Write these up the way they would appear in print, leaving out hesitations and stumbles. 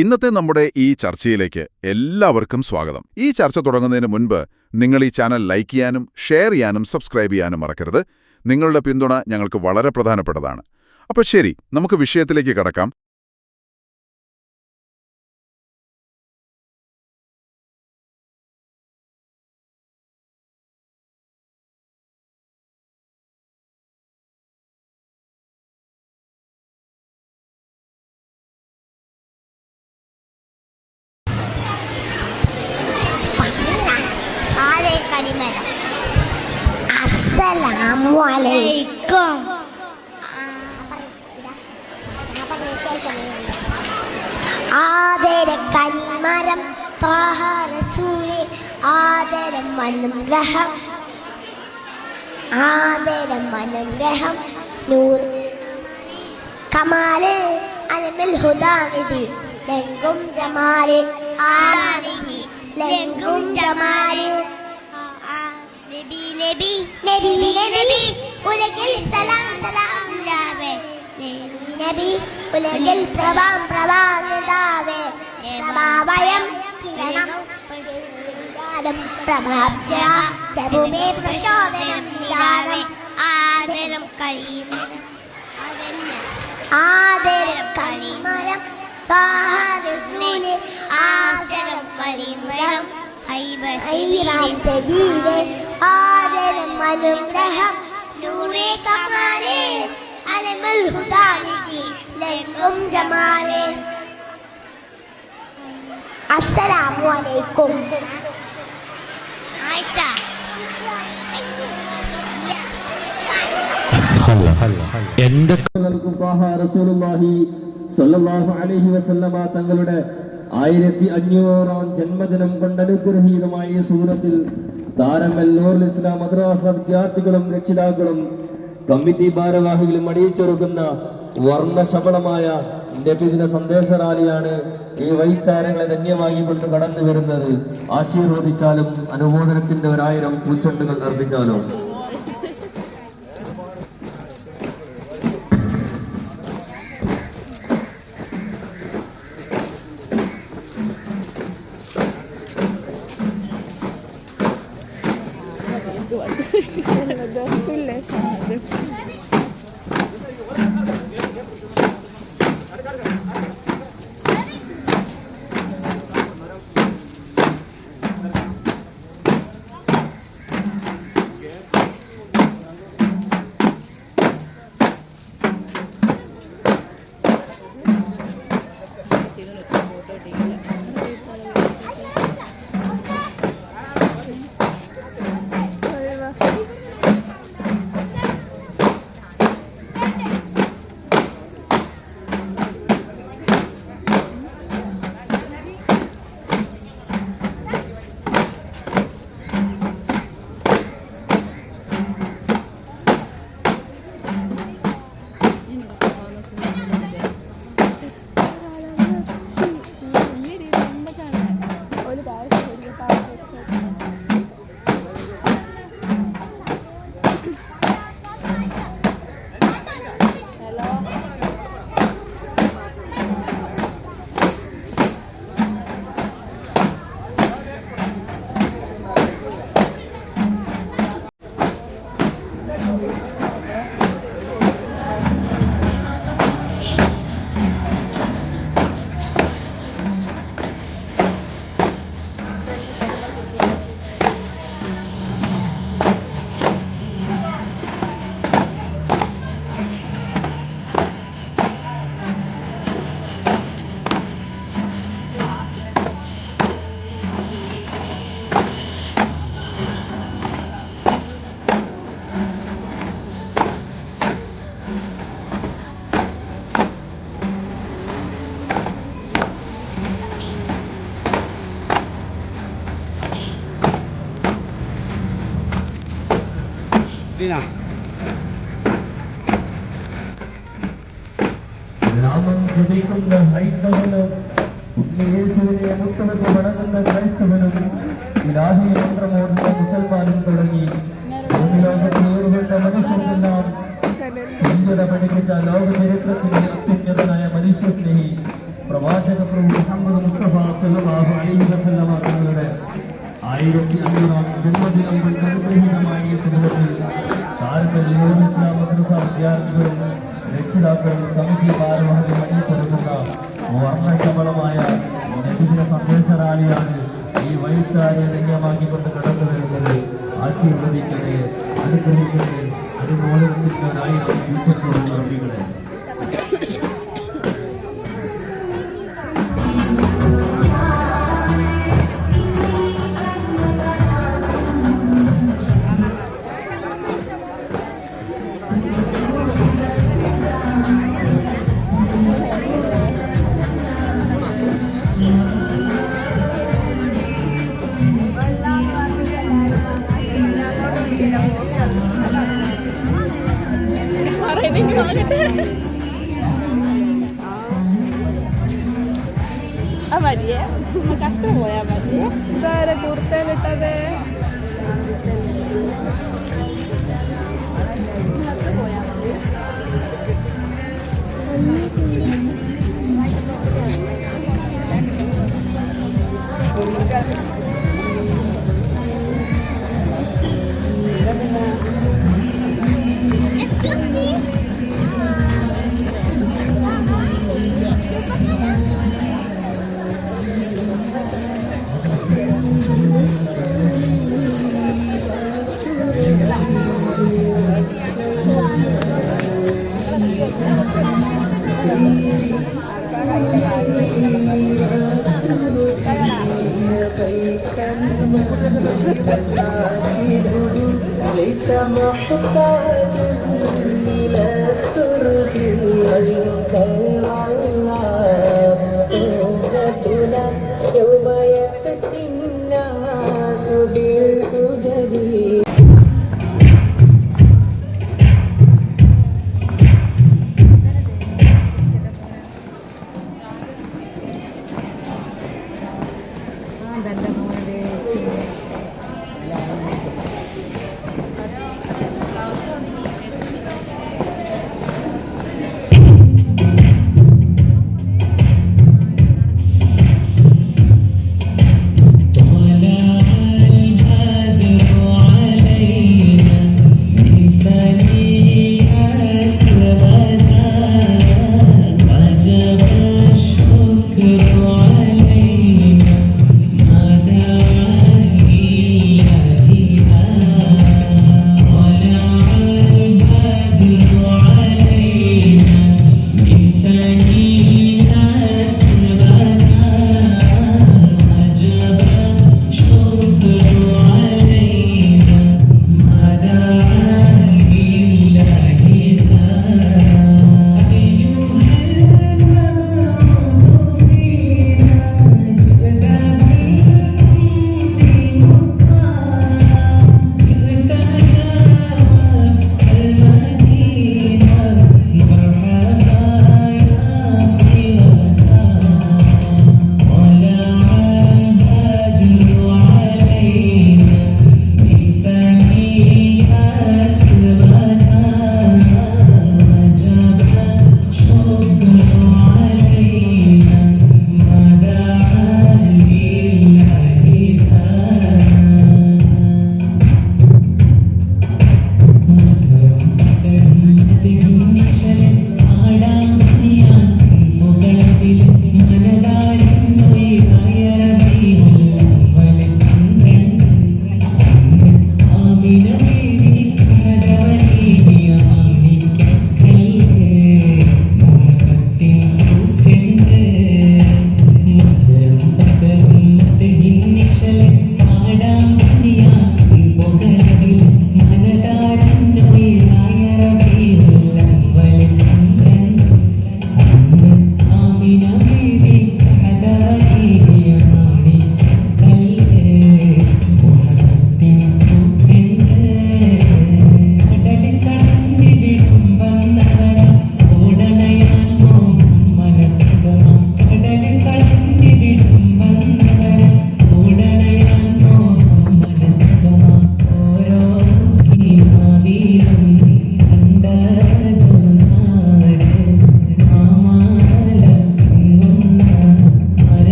ഇന്നത്തെ നമ്മുടെ ഈ ചർച്ചയിലേക്ക് എല്ലാവർക്കും സ്വാഗതം. ഈ ചർച്ച തുടങ്ങുന്നതിന് മുൻപ് നിങ്ങൾ ഈ ചാനൽ ലൈക്ക് ചെയ്യാനും ഷെയർ ചെയ്യാനും സബ്സ്ക്രൈബ് ചെയ്യാനും മറക്കരുത്. നിങ്ങളുടെ പിന്തുണ ഞങ്ങൾക്ക് വളരെ പ്രധാനപ്പെട്ടതാണ്. അപ്പോൾ ശരി, നമുക്ക് വിഷയത്തിലേക്ക് കടക്കാം. അസ്സലാമുഅലൈക്കും. ആദരം കനിമരം ത്വാഹ റസൂലേ, ആദരം അനുഗ്രഹം, ആദരം അനുഗ്രഹം, നൂർ കമാല് അലമിൽ ഹുദാനിധി, ലെങ്കും ജമാല് ആനിധി, ലെങ്കും ജമാല് നബി നബി നബി നബി ഉലകിൽ സലാം സലാം ലാവേ, നബി നബി ഉലകിൽ പ്രഭാം പ്രഭാം നിതാവേ, പ്രഭാവയം കിരണം പ്രഭാബ്ജ പ്രഭുമേ പ്രചോദനം നിലാവേ, ആദരം കരീമരം, ആദരം കരീമരം ത്വാഹ റസൂലേ, ആദരം കരീമരം ഹൈബീരേ, ആദരം അനുഗ്രഹം, നൂറേ കമാലേ അലമുൽ ഹുദാനിധി, ലെങ്കും ജമാലേ. അസ്സലാമുഅലൈക്കും. തങ്ങളുടെ 1500-ാം ജന്മദിനം കൊണ്ട് അനുഗ്രഹീതമായ സൂറത്തിൽ താരമൽ നൂറുൽ ഇസ്ലാം മദ്രസ വിദ്യാർത്ഥികളും രക്ഷിതാക്കളും കമ്മിറ്റി ഭാരവാഹികളും അണിയിച്ചൊരുക്കുന്ന വർണ്ണശബളമായ നബിദിന സന്ദേശ റാലിയാണ് ഈ വൈത്താരങ്ങളെ ധന്യമായി കൊണ്ട് കടന്നു വരുന്നത്. ആശീർവദിച്ചാലും അനുമോദനത്തിന്റെ 1000 പൂച്ചെണ്ടുകൾ അർപ്പിച്ചാലും. രാമൻ ജപിക്കുന്ന ഹൈന്ദവനും ഉണ്ണിയേശുവിനെ മുത്തവർക്ക് വണങ്ങുന്ന ക്രൈസ്തവനും ഇലാഹി മന്ത്രമോടുന്ന മുസൽമാനും തുടങ്ങി ഭൂമിലോകത്ത് ഏറുകൊണ്ട മനുഷ്യരെല്ലാം തുല്യത പഠിപ്പിച്ച ലോക ചരിത്രത്തിലെ അത്യുന്നതനായ മനുഷ്യസ്നേഹി പ്രവാചക പ്രഭു മുഹമ്മദ് മുസ്തഫ സല്ലല്ലാഹു അലൈഹി വസല്ലമ തങ്ങളുടെ 1500 ജന്മദിനം കൊണ്ട് അനുഗ്രഹീതമായ ഈ സുദിനത്തിൽ താരതമ്യ ഇസ്ലാം മദ്രസ വിദ്യാർത്ഥികളും രക്ഷിതാക്കളും കമ്മിറ്റി ഭാരവാഹികളും അണിയിച്ചൊരുക്കുന്ന വർണ്ണശബളമായ നബിദിന സന്ദേശ റാലിയാണ് ഈ വഴിത്താരെ ധന്യമാക്കിക്കൊണ്ട് കടന്നു വരുന്നത്. ആശീർവദിക്കണേ, അനുഗ്രഹിക്കണേ, അനുമോദനത്തിനായി വീഴ്ചത്തോടും നന്ദികളെ. മതിയേ കട്ട പോയാ മതിയേ. ഇതാരെ കുർത്തയിലിട്ടത്? ليس محتاجا إلى سرج وجهك والله حجتنا يوم يأتي الناس بالحجج.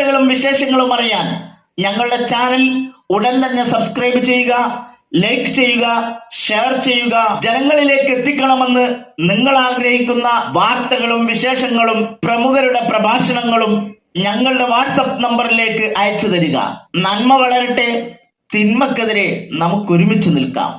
വാർത്തകളും വിശേഷങ്ങളും അറിയാൻ ഞങ്ങളുടെ ചാനൽ ഉടൻ തന്നെ സബ്സ്ക്രൈബ് ചെയ്യുക, ലൈക്ക് ചെയ്യുക, ഷെയർ ചെയ്യുക. ജനങ്ങളിലേക്ക് എത്തിക്കണമെന്ന് നിങ്ങൾ ആഗ്രഹിക്കുന്ന വാർത്തകളും വിശേഷങ്ങളും പ്രമുഖരുടെ പ്രഭാഷണങ്ങളും ഞങ്ങളുടെ വാട്സപ്പ് നമ്പറിലേക്ക് അയച്ചു തരിക. നന്മ വളരട്ടെ, തിന്മക്കെതിരെ നമുക്കൊരുമിച്ച് നിൽക്കാം.